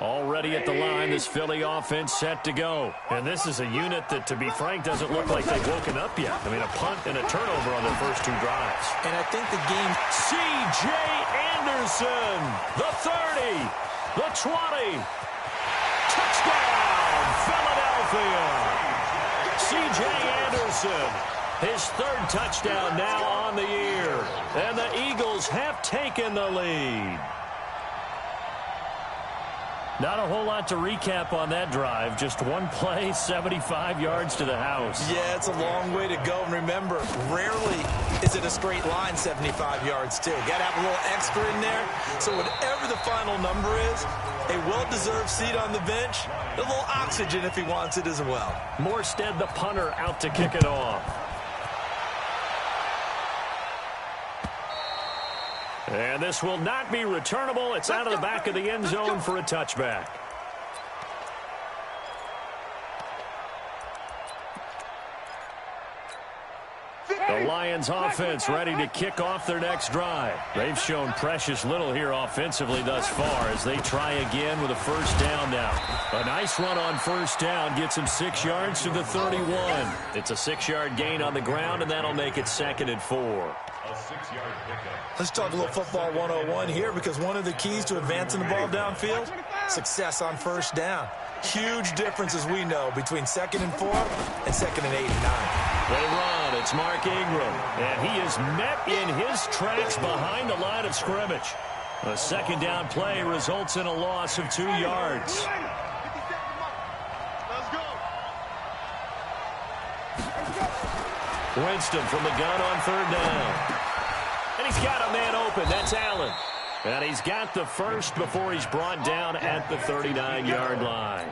Already at the line, this Philly offense set to go. And this is a unit that, to be frank, doesn't look like they've woken up yet. I mean, a punt and a turnover on their first 2 drives. And I think the game... C.J. Anderson, the 30, the 20. Touchdown, Philadelphia. C.J. Anderson, his 3rd touchdown now on the year. And the Eagles have taken the lead. Not a whole lot to recap on that drive. Just one play, 75 yards to the house. Yeah, it's a long way to go. And remember, rarely is it a straight line 75 yards, too. Got to have a little extra in there. So whatever the final number is, a well-deserved seat on the bench, a little oxygen if he wants it as well. Morstead, the punter, out to kick it off. And this will not be returnable. It's out of the back of the end zone for a touchback. The Lions offense ready to kick off their next drive. They've shown precious little here offensively thus far as they try again with a first down now. A nice run on first down gets them 6 yards to the 31. It's a 6-yard gain on the ground, and that'll make it 2nd and 4. Let's talk a little football 101 here, because one of the keys to advancing the ball downfield, success on first down. Huge difference, as we know, between 2nd and 4 and 2nd and 8 and 9. They run. It's Mark Ingram, and he is met in his tracks behind the line of scrimmage. A 2nd down play results in a loss of 2 yards. Winston from the gun on 3rd down. And he's got a man open. That's Allen. And he's got the first before he's brought down at the 39-yard line.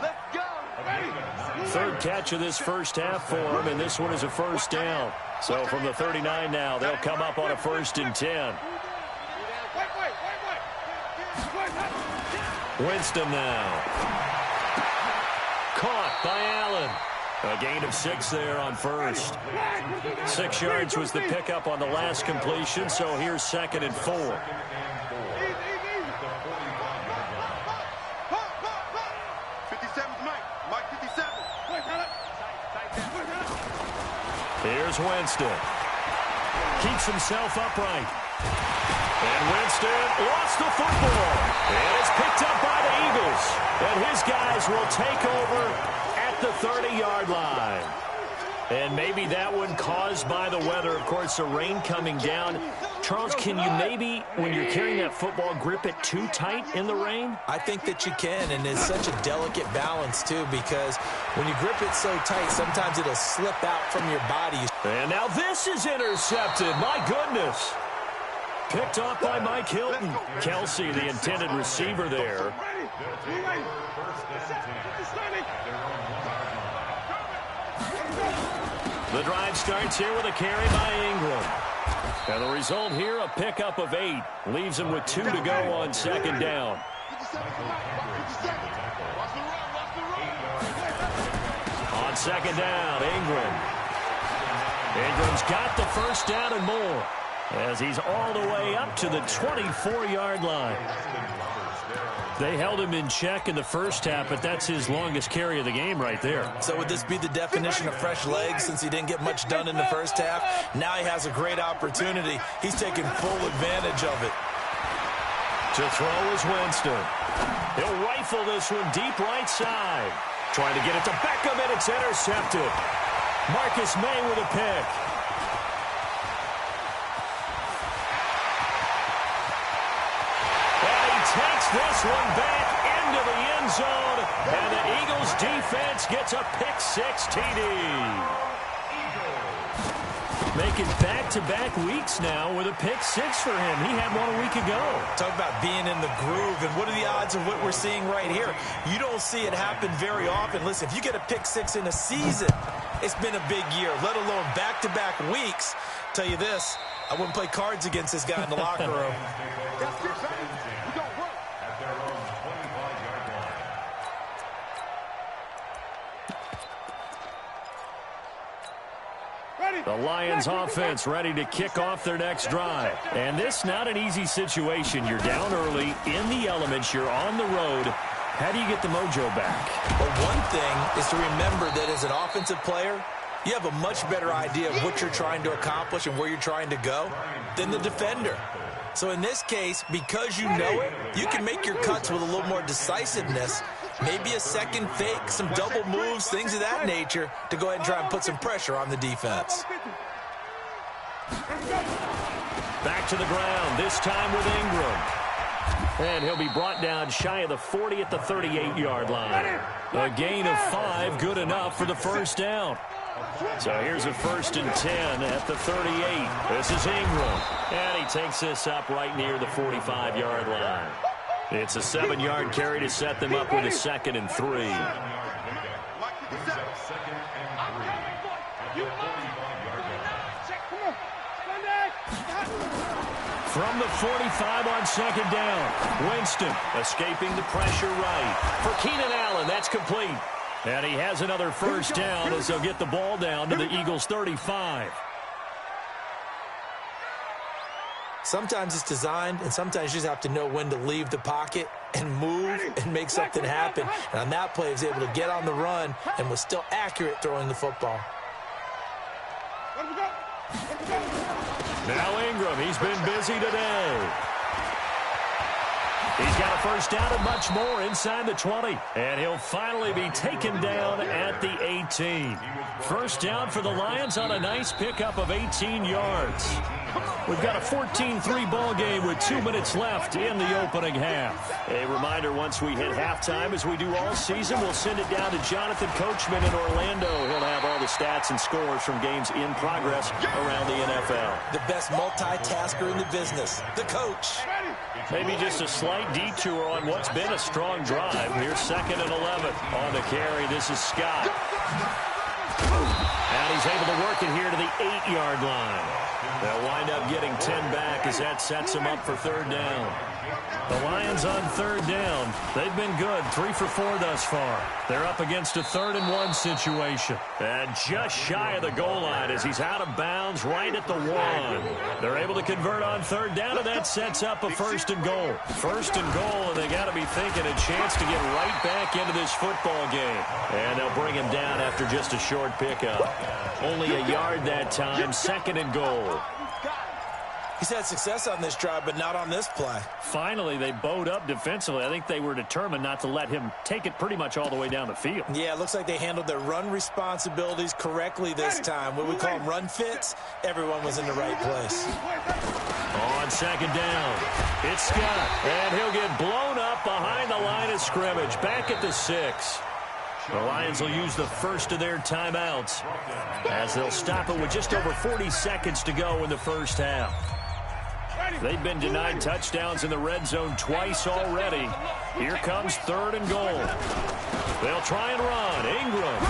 3rd catch of this first half for him, and this one is a first down. So from the 39 now, they'll come up on a 1st and 10. Winston now. Caught by Allen. A gain of 6 there on first. 6 yards was the pickup on the last completion, so here's 2nd and 4. Here's Winston. Keeps himself upright. And Winston lost the football. And it's picked up by the Eagles. And his guys will take over at the 30-yard line. And maybe that one caused by the weather. Of course, the rain coming down. Charles, can you maybe, when you're carrying that football, grip it too tight in the rain? I think that you can, and it's such a delicate balance, too, because when you grip it so tight, sometimes it'll slip out from your body. And now this is intercepted. My goodness. Picked off by Mike Hilton. Kelsey, the intended receiver there. The drive starts here with a carry by Ingram. And the result here, a pickup of 8. Leaves him with 2 to go on 2nd down. On 2nd down, Ingram. Ingram's got the first down and more, as he's all the way up to the 24-yard line. They held him in check in the first half, but that's his longest carry of the game right there. So would this be the definition of fresh legs since he didn't get much done in the first half? Now he has a great opportunity. He's taking full advantage of it. To throw is Winston. He'll rifle this one deep right side. Trying to get it to Beckham, and it's intercepted. Marcus May with a pick. Takes this one back into the end zone, and the Eagles defense gets a pick-6 TD. Making back-to-back weeks now with a pick-6 for him. He had one a week ago. Talk about being in the groove, and what are the odds of what we're seeing right here? You don't see it happen very often. Listen, if you get a pick-6 in a season, it's been a big year, let alone back-to-back weeks. Tell you this, I wouldn't play cards against this guy in the locker room. The Lions offense ready to kick off their next drive. And this not an easy situation. You're down early in the elements. You're on the road. How do you get the mojo back? Well, one thing is to remember that as an offensive player, you have a much better idea of what you're trying to accomplish and where you're trying to go than the defender. So in this case, because you know it, you can make your cuts with a little more decisiveness, maybe a second fake, some double moves, things of that nature, to go ahead and try and put some pressure on the defense. Back to the ground, this time with Ingram. And he'll be brought down shy of the 40 at the 38-yard line. A gain of 5, good enough for the first down. So here's a 1st and 10 at the 38. This is Ingram. And he takes this up right near the 45-yard line. It's a 7-yard carry to set them up with a 2nd and 3. From the 45 on 2nd down. Winston escaping the pressure right. For Keenan Allen, that's complete. And he has another first down as they'll get the ball down to the Eagles' 35. Sometimes it's designed, and sometimes you just have to know when to leave the pocket and move and make something happen. And on that play, he was able to get on the run and was still accurate throwing the football. Now Ingram, he's been busy today. He's got a first down and much more inside the 20. And he'll finally be taken down at the 18. First down for the Lions on a nice pickup of 18 yards. We've got a 14-3 ball game with 2 minutes left in the opening half. A reminder, once we hit halftime, as we do all season, we'll send it down to Jonathan Coachman in Orlando. He'll have all the stats and scores from games in progress around the NFL. The best multitasker in the business, the coach. Maybe just a slight detour on what's been a strong drive. Here's 2nd and 11 on the carry. This is Scott. And he's able to work it here to the 8-yard line. They'll wind up getting 10 back as that sets them up for 3rd down. The Lions on 3rd down. They've been good, 3 for 4 thus far. They're up against a 3rd and 1 situation. And just shy of the goal line as he's out of bounds right at the 1. They're able to convert on 3rd down, and that sets up a 1st and goal. 1st and goal, and they got to be thinking a chance to get right back into this football game. And they'll bring him down after just a short pickup. Only a yard that time, 2nd and goal. He's had success on this drive, but not on this play. Finally, they bowed up defensively. I think they were determined not to let him take it pretty much all the way down the field. Yeah, it looks like they handled their run responsibilities correctly this time. What we call them run fits, everyone was in the right place. On 2nd down, it's Scott, and he'll get blown up behind the line of scrimmage, back at the 6. The Lions will use the first of their timeouts as they'll stop it with just over 40 seconds to go in the first half. They've been denied touchdowns in the red zone twice already. Here comes 3rd and goal. They'll try and run. Ingram.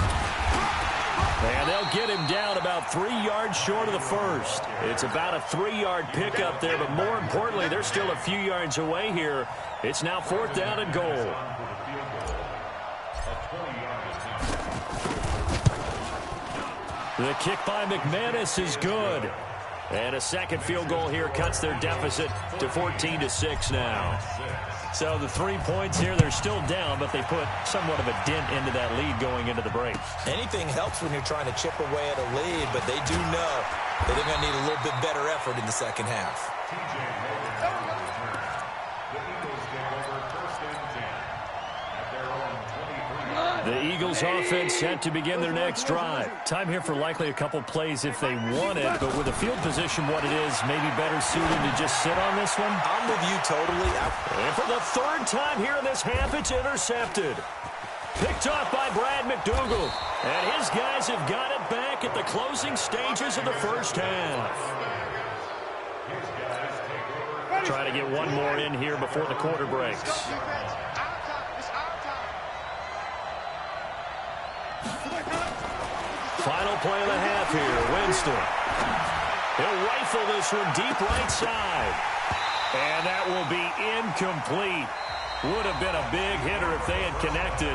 And they'll get him down about 3 yards short of the first. It's about a 3-yard pickup there, but more importantly, they're still a few yards away here. It's now 4th down and goal. The kick by McManus is good. And a second field goal here cuts their deficit to 14-6 now. So the 3 points here, they're still down, but they put somewhat of a dent into that lead going into the break. Anything helps when you're trying to chip away at a lead, but they do know that they're going to need a little bit better effort in the second half. The Eagles offense set to begin their next drive. Time here for likely a couple plays if they want it, but with the field position what it is, maybe better suited to just sit on this one. I'm with you totally. And for the 3rd time here in this half, it's intercepted. Picked off by Brad McDougal. And his guys have got it back at the closing stages of the first half. Try to get one more in here before the quarter breaks. Final play of the half here, Winston. He'll rifle this one deep right side. And that will be incomplete. Would have been a big hitter if they had connected.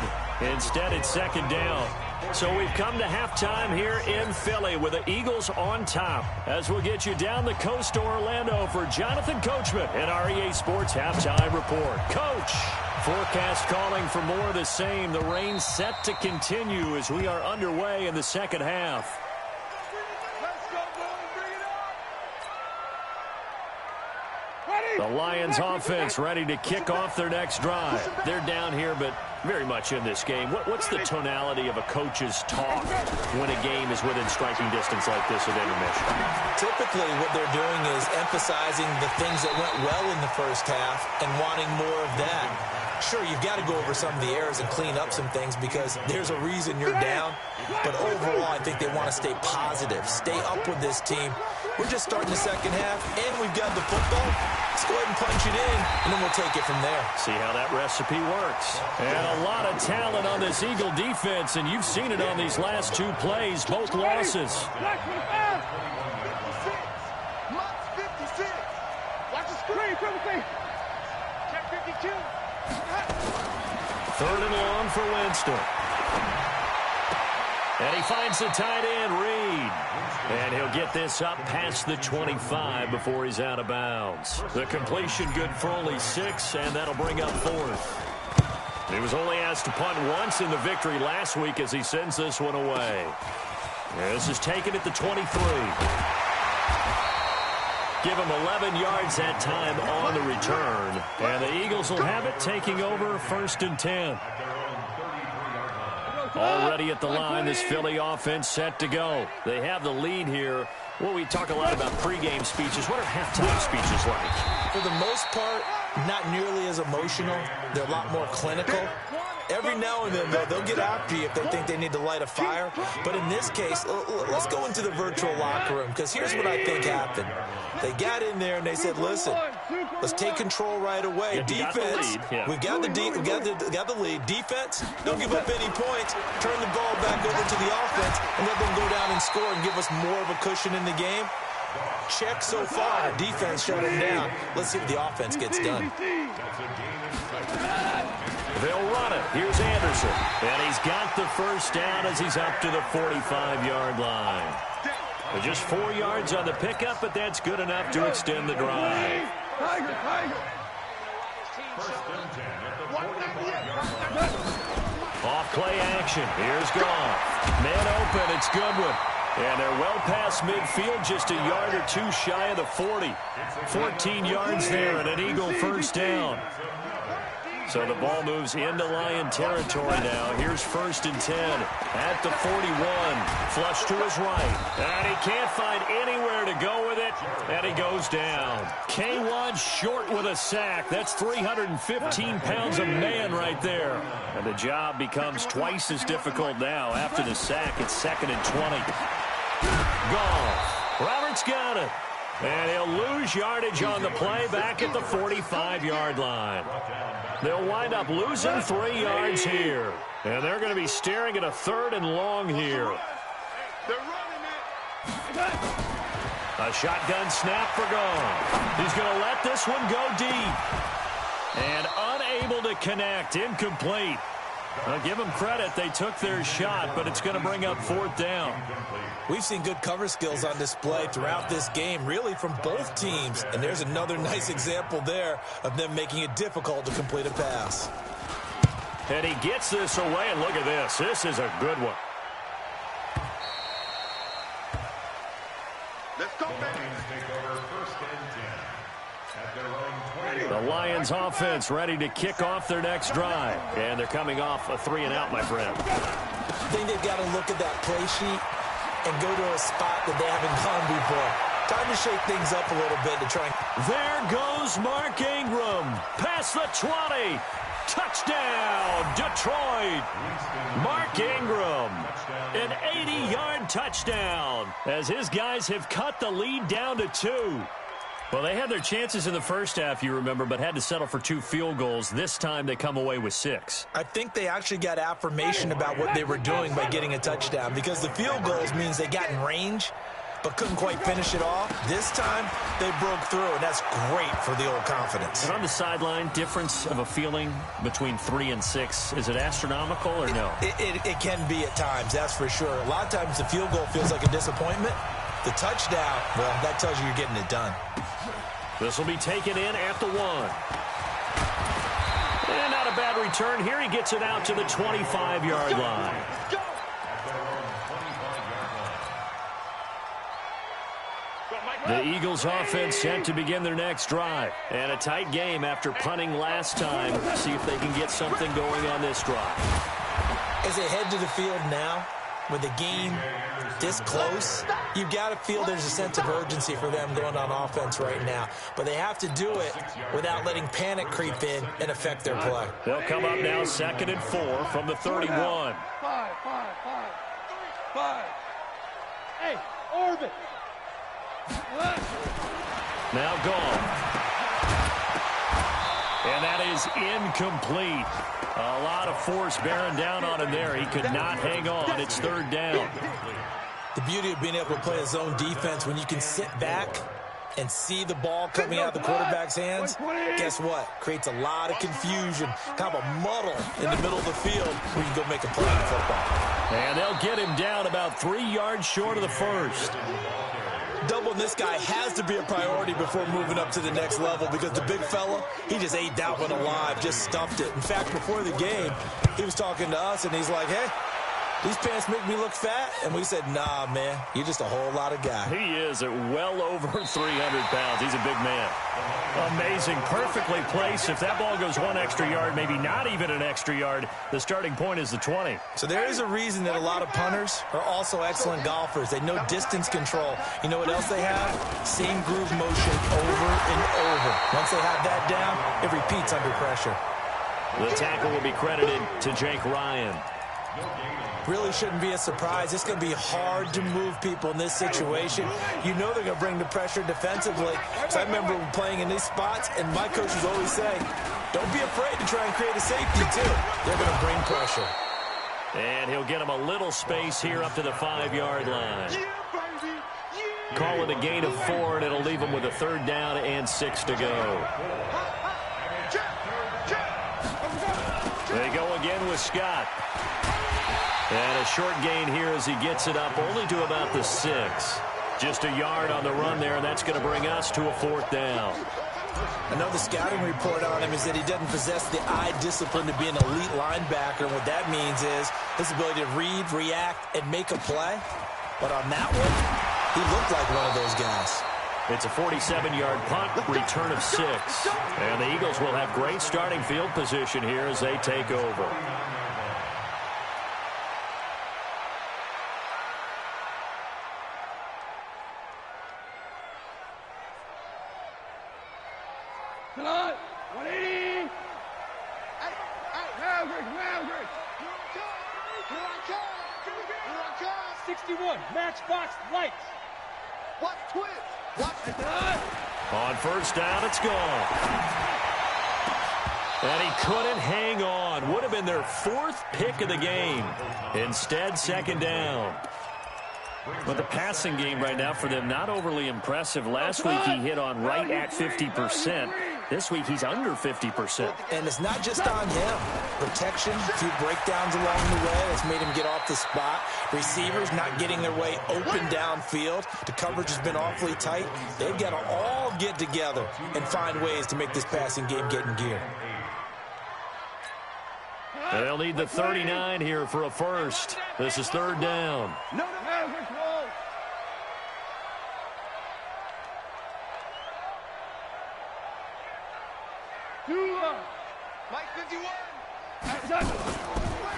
Instead, it's 2nd down. So we've come to halftime here in Philly with the Eagles on top. As we'll get you down the coast to Orlando for Jonathan Coachman and our EA Sports Halftime Report. Coach. forecast calling for more of the same. The rain set to continue as we are underway in the second half. The Lions offense ready to kick off their next drive. They're down here, but very much in this game. What's the tonality of a coach's talk when a game is within striking distance like this at intermission? Typically, what they're doing is emphasizing the things that went well in the first half and wanting more of that. Sure, you've got to go over some of the errors and clean up some things because there's a reason you're down. But overall, I think they want to stay positive, stay up with this team. We're just starting the second half, and we've got the football. Let's go ahead and punch it in, and then we'll take it from there. See how that recipe works. And a lot of talent on this Eagle defense, and you've seen it on these last two plays, both losses. Watch the screen, check 52. Third and long for Winston. And he finds the tight end, Reed. And he'll get this up past the 25 before he's out of bounds. The completion good for only 6, and that'll bring up 4th. He was only asked to punt once in the victory last week as he sends this one away. This is taken at the 23. Give him 11 yards that time on the return. And the Eagles will have it taking over 1st and 10. Already at the line, this Philly offense set to go. They have the lead here. Well, we talk a lot about pregame speeches. What are halftime speeches like? For the most part, not nearly as emotional. They're a lot more clinical. Every now and then, though, they'll get after you if they think they need to light a fire. But in this case, let's go into the virtual locker room, because here's what I think happened. They got in there and they said, listen, let's take control right away. Yeah, defense, we've got the lead. Defense, don't give up any points. Turn the ball back over to the offense and let them go down and score and give us more of a cushion in the game. Check so far. Defense shut him down. Let's see what the offense gets done. They'll run it. Here's Anderson. And he's got the first down as he's up to the 45-yard line. Just 4 yards on the pickup, but that's good enough to extend the drive. Off play action. Here's Goff. Man open. It's Goodwin. And they're well past midfield, just a yard or two shy of the 40. 14 yards there and an Eagle first down. So the ball moves into Lion territory now. Here's 1st and 10 at the 41. Flush to his right. And he can't find anywhere to go with it. And he goes down. K1 short with a sack. That's 315 pounds of man right there. And the job becomes twice as difficult now. After the sack, it's 2nd and 20. Goff. Roberts got it. And he'll lose yardage on the play back at the 45-yard line. They'll wind up losing 3 yards here. And they're going to be staring at a 3rd and long here. A shotgun snap for Goff. He's going to let this one go deep. And unable to connect. Incomplete. I'll give them credit. They took their shot, but it's going to bring up 4th down. We've seen good cover skills on display throughout this game, really from both teams. And there's another nice example there of them making it difficult to complete a pass. And he gets this away, and look at this. This is a good one. Let's go, baby. The Lions offense ready to kick off their next drive. And they're coming off a 3-and-out, my friend. I think they've got to look at that play sheet and go to a spot that they haven't gone before. Time to shake things up a little bit to try. There goes Mark Ingram. Past the 20. Touchdown, Detroit. Mark Ingram. An 80-yard touchdown as his guys have cut the lead down to 2. Well, they had their chances in the first half, you remember, but had to settle for 2 field goals. This time they come away with 6. I think they actually got affirmation about what they were doing by getting a touchdown, because the field goals means they got in range but couldn't quite finish it off. This time they broke through, and that's great for the old confidence. And on the sideline, difference of a feeling between 3 and 6, is it astronomical or no? It can be at times, that's for sure. A lot of times the field goal feels like a disappointment. The touchdown, well, that tells you you're getting it done. This will be taken in at the 1. And not a bad return here. He gets it out to the 25-yard line. The Eagles offense set to begin their next drive. And a tight game after punting last time. See if they can get something going on this drive. As they head to the field now, with the game this close, you've got to feel there's a sense of urgency for them going on offense right now. But they have to do it without letting panic creep in and affect their play. They'll come up now 2nd and 4 from the 31. Five. Hey, orbit. Now gone. And that is incomplete. A lot of force bearing down on him there. He could not hang on. It's 3rd down. The beauty of being able to play a zone defense when you can sit back and see the ball coming out of the quarterback's hands, guess what? Creates a lot of confusion, kind of a muddle in the middle of the field where you can go make a play in football. And they'll get him down about 3 yards short of the first. Doubling this guy has to be a priority before moving up to the next level because the big fella, he just ate that one alive, just stuffed it. In fact, before the game, he was talking to us, and he's like, hey, these pants make me look fat. And we said, nah, man, you're just a whole lot of guy. He is at well over 300 pounds. He's a big man. Amazing. Perfectly placed. If that ball goes 1 extra yard, maybe not even an extra yard, the starting point is the 20. So there is a reason that a lot of punters are also excellent golfers. They know distance control. You know what else they have? Same groove motion over and over. Once they have that down, it repeats under pressure. The tackle will be credited to Jake Ryan. Really shouldn't be a surprise. It's going to be hard to move people in this situation. You know they're going to bring the pressure defensively. So I remember playing in these spots, and my coaches always say, don't be afraid to try and create a safety, too. They're going to bring pressure. And he'll get him a little space here up to the 5-yard line. Call it a gain of 4, and it'll leave him with a 3rd down and 6 to go. They go again with Scott. And a short gain here as he gets it up only to about the 6. Just a yard on the run there, and that's going to bring us to a 4th down. Another scouting report on him is that he doesn't possess the eye discipline to be an elite linebacker. And what that means is his ability to read, react, and make a play. But on that one, he looked like one of those guys. It's a 47-yard punt, return of 6. And the Eagles will have great starting field position here as they take over. Come on, 180. Maverick. 61, matchbox lights. Watch twins. Watch it. On 1st down, it's gone. And he couldn't hang on. Would have been their 4th pick of the game. Instead, 2nd down. But the passing game right now for them, not overly impressive. Last week he hit on right at 50%. This week he's under 50%. And it's not just on him. Protection, a few breakdowns along the way that's made him get off the spot. Receivers not getting their way open downfield. The coverage has been awfully tight. They've got to all get together and find ways to make this passing game get in gear. They'll need the 39 here for a first. This is 3rd down. Mike 51.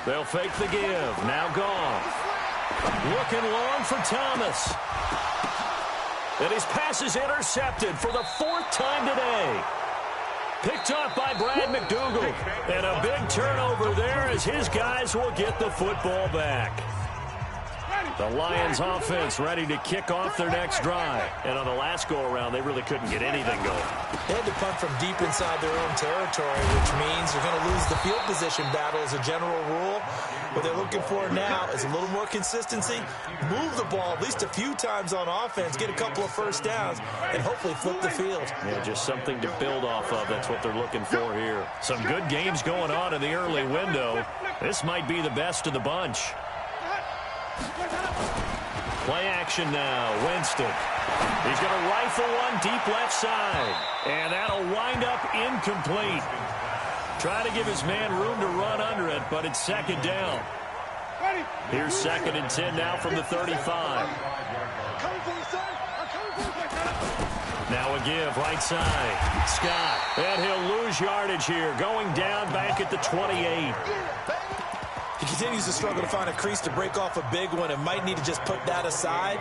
They'll fake the give. Now gone. Looking long for Thomas. And his pass is intercepted for the 4th time today. Picked off by Brad McDougal. And a big turnover there as his guys will get the football back. The Lions offense ready to kick off their next drive. And on the last go-around, they really couldn't get anything going. They had to punt from deep inside their own territory, which means they're going to lose the field position battle as a general rule. What they're looking for now is a little more consistency, move the ball at least a few times on offense, get a couple of first downs, and hopefully flip the field. Yeah, just something to build off of. That's what they're looking for here. Some good games going on in the early window. This might be the best of the bunch. Play action now. Winston. He's going to rifle one deep left side. And that'll wind up incomplete. Trying to give his man room to run under it, but it's second down. Here's 2nd and 10 now from the 35. Now a give, right side. Scott. And he'll lose yardage here, going down back at the 28. He continues to struggle to find a crease to break off a big one and might need to just put that aside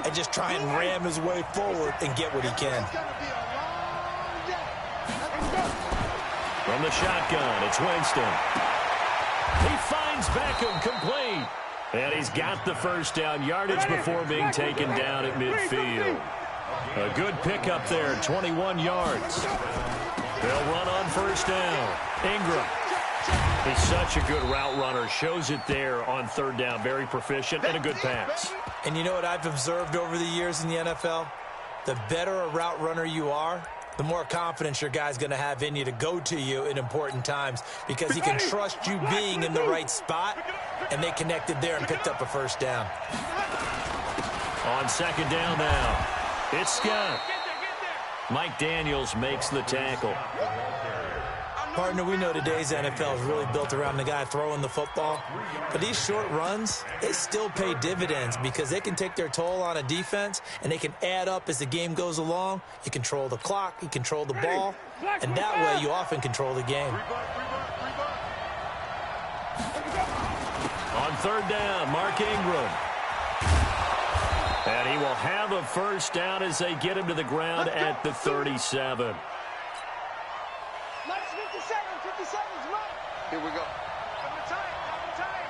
and just try and ram his way forward and get what he can. From the shotgun, it's Winston. He finds Beckham complete. And he's got the first down yardage before being taken down at midfield. A good pickup there, 21 yards. They'll run on first down. Ingram. He's such a good route runner. Shows it there on 3rd down. Very proficient and a good pass. And you know what I've observed over the years in the NFL? The better a route runner you are, the more confidence your guy's going to have in you to go to you in important times because he can trust you being in the right spot, and they connected there and picked up a first down. On 2nd down now, it's Scott. Mike Daniels makes the tackle. Partner, we know today's NFL is really built around the guy throwing the football. But these short runs, they still pay dividends because they can take their toll on a defense and they can add up as the game goes along. You control the clock, you control the ball, and that way you often control the game. On 3rd down, Mark Ingram. And he will have a first down as they get him to the ground at the 37. Here we go. Double time, double time.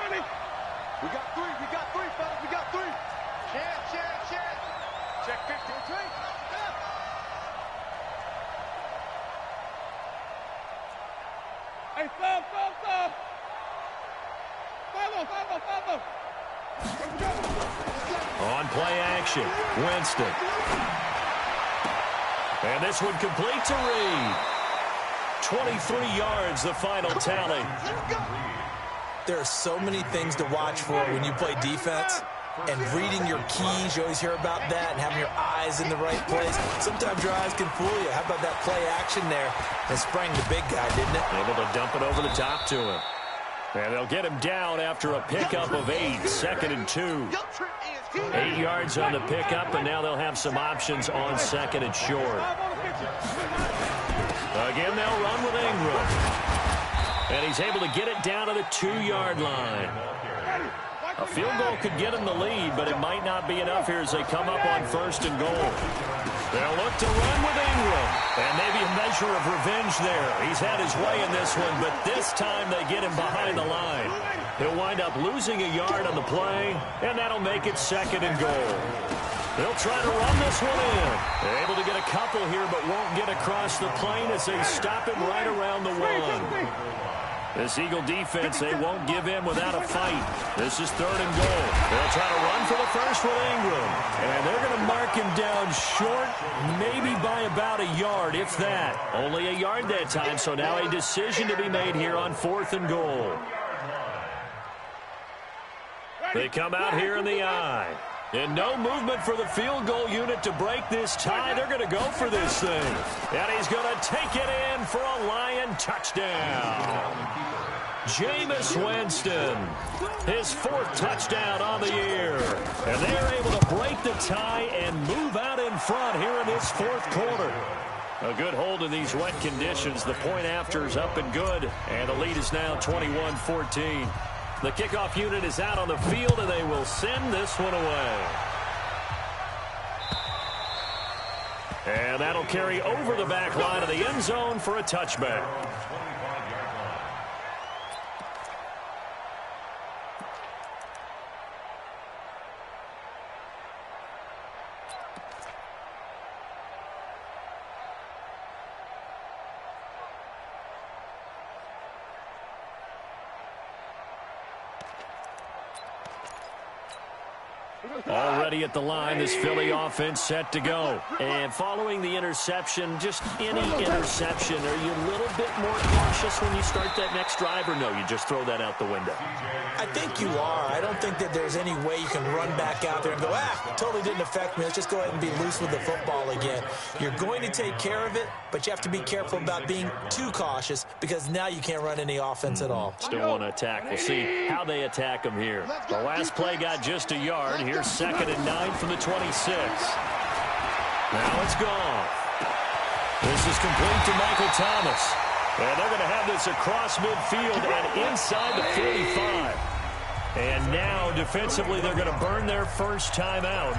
30. We got three, fellas. We got 3. Check. Check 15. Hey, stop. Follow. On play action, Winston. And this one complete to Reed. 23 yards, the final tally. There are so many things to watch for when you play defense. And reading your keys, you always hear about that, and having your eyes in the right place. Sometimes your eyes can fool you. How about that play action there? It sprang the big guy, didn't it? Able to dump it over the top to him. And they'll get him down after a pickup of 8, 2nd and 2. 8 yards on the pickup, and now they'll have some options on 2nd and short. Again, they'll run with Ingram. And he's able to get it down to the 2-yard line. A field goal could get him the lead, but it might not be enough here as they come up on 1st and goal. They'll look to run with Ingram. And maybe a measure of revenge there. He's had his way in this one, but this time they get him behind the line. He'll wind up losing a yard on the play, and that'll make it 2nd and goal. They'll try to run this one in. They're able to get a couple here, but won't get across the plane as they stop him right around the 1. This Eagle defense, they won't give in without a fight. This is 3rd and goal. They'll try to run for the first with Ingram. And they're going to mark him down short, maybe by about a yard, if that. Only a yard that time, so now a decision to be made here on 4th and goal. They come out here in the eye. And no movement for the field goal unit to break this tie. They're going to go for this thing. And he's going to take it in for a Lion touchdown. Jameis Winston, his 4th touchdown on the year. And they're able to break the tie and move out in front here in this 4th quarter. A good hold in these wet conditions. The point after is up and good. And the lead is now 21-14. The kickoff unit is out on the field, and they will send this one away. And that'll carry over the back line of the end zone for a touchback. Already at the line, this Philly offense set to go. And following the interception, just any interception, are you a little bit more cautious when you start that next drive, or no, you just throw that out the window? I think you are. I don't think that there's any way you can run back out there and go, totally didn't affect me. Let's just go ahead and be loose with the football again. You're going to take care of it, but you have to be careful about being too cautious because now you can't run any offense at all. Still want to attack. We'll see how they attack them here. The last play got just a yard. Here's 2nd and 9 from the 26. Now it's gone. This is complete to Michael Thomas. And they're going to have this across midfield and inside the 45. And now, defensively, they're going to burn their first timeout.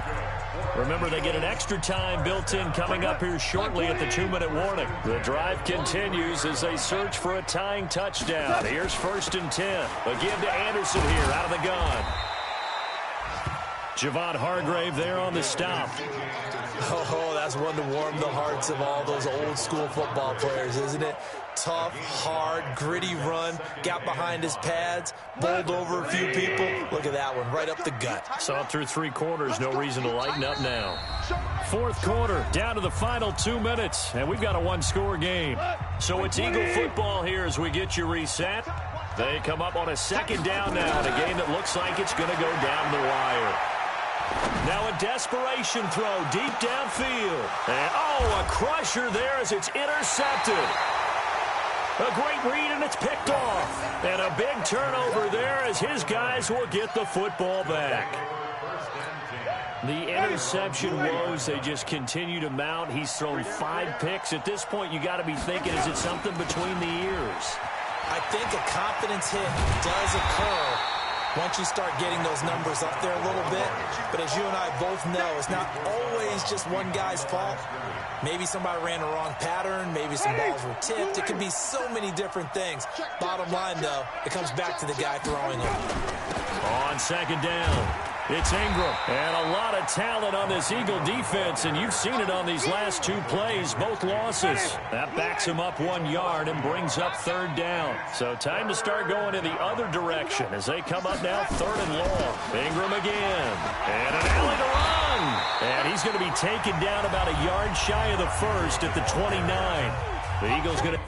Remember, they get an extra time built in coming up here shortly at the 2-minute warning. The drive continues as they search for a tying touchdown. Here's 1st and 10. A give to Anderson here out of the gun. Javon Hargrave there on the stop. Oh, that's one to warm the hearts of all those old-school football players, isn't it? Tough, hard, gritty run, got behind his pads, bowled over a few people. Look at that one, right up the gut. Saw through 3 quarters, no reason to lighten up now. 4th quarter, down to the final 2 minutes, and we've got a 1-score game. So it's Eagle football here as we get you reset. They come up on a 2nd down now in a game that looks like it's going to go down the wire. Now a desperation throw deep downfield. And, a crusher there as it's intercepted. A great read, and it's picked off. And a big turnover there as his guys will get the football back. The interception woes, they just continue to mount. He's thrown 5 picks. At this point, you got to be thinking, is it something between the ears? I think a confidence hit does occur once you start getting those numbers up there a little bit. But as you and I both know, it's not always just one guy's fault. Maybe somebody ran the wrong pattern. Maybe some balls were tipped. It could be so many different things. Bottom line, though, it comes back to the guy throwing them. On 2nd down, it's Ingram. And a lot of talent on this Eagle defense, and you've seen it on these last 2 plays, both losses. That backs him up 1 yard and brings up 3rd down. So time to start going in the other direction as they come up now 3rd and long. Ingram again. And an alley to run. And he's going to be taken down about a yard shy of the 1st at the 29. The Eagles going to...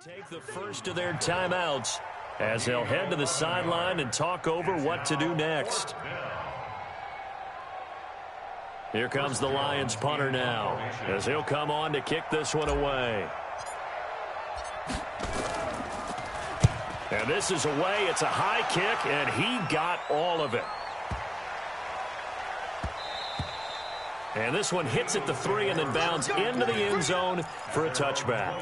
take the first of their timeouts as they'll head to the sideline and talk over what to do next. Here comes the Lions punter now as he'll come on to kick this one away. And this is away. It's a high kick, and he got all of it. And this one hits at the 3 and then bounds into the end zone for a touchback.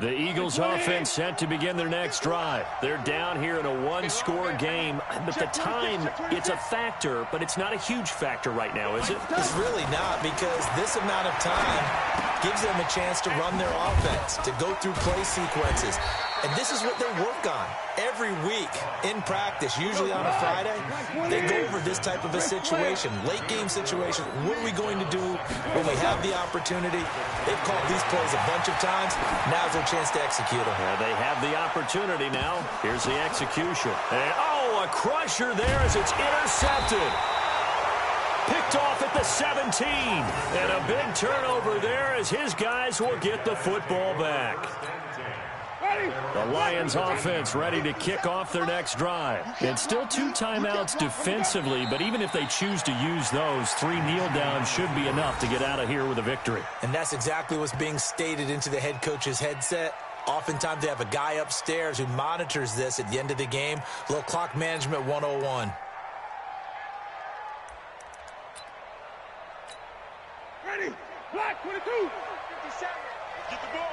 The Eagles offense set to begin their next drive. They're down here in a 1-score game, but the time, it's a factor, but it's not a huge factor right now, is it? It's really not, because this amount of time gives them a chance to run their offense, to go through play sequences. And this is what they work on every every week in practice, usually on a Friday, they go over this type of a situation, late game situation. What are we going to do when we have the opportunity? They've called these plays a bunch of times. Now's their chance to execute them. Yeah, they have the opportunity now. Here's the execution. And, oh, a crusher there as it's intercepted. Picked off at the 17. And a big turnover there as his guys will get the football back. The Lions offense ready to kick off their next drive. It's still 2 timeouts defensively, but even if they choose to use those, 3 kneel downs should be enough to get out of here with a victory. And that's exactly what's being stated into the head coach's headset. Oftentimes they have a guy upstairs who monitors this at the end of the game. A little clock management 101. Ready, black 22. 50 seconds. Get the ball.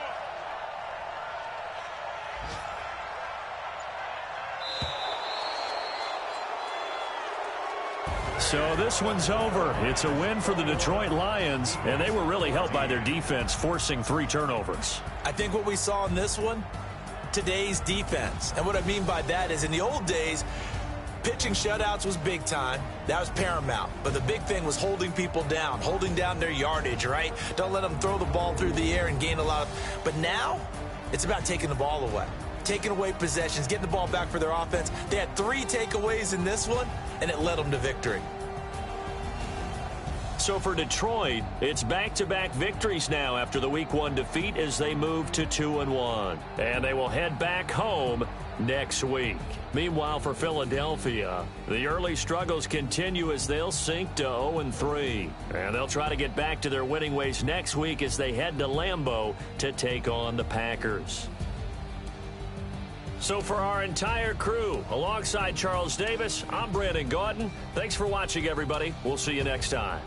So this one's over. It's a win for the Detroit Lions, and they were really helped by their defense, forcing 3 turnovers. I think what we saw in this one, today's defense. And what I mean by that is in the old days, pitching shutouts was big time. That was paramount. But the big thing was holding people down, holding down their yardage, right? Don't let them throw the ball through the air and gain a lot of... But now, it's about taking the ball away. Taking away possessions, getting the ball back for their offense. They had 3 takeaways in this one, and it led them to victory. So for Detroit, it's back-to-back victories now after the Week 1 defeat as they move to 2-1. And they will head back home next week. Meanwhile, for Philadelphia, the early struggles continue as they'll sink to 0-3. And they'll try to get back to their winning ways next week as they head to Lambeau to take on the Packers. So for our entire crew, alongside Charles Davis, I'm Brandon Gaudin. Thanks for watching, everybody. We'll see you next time.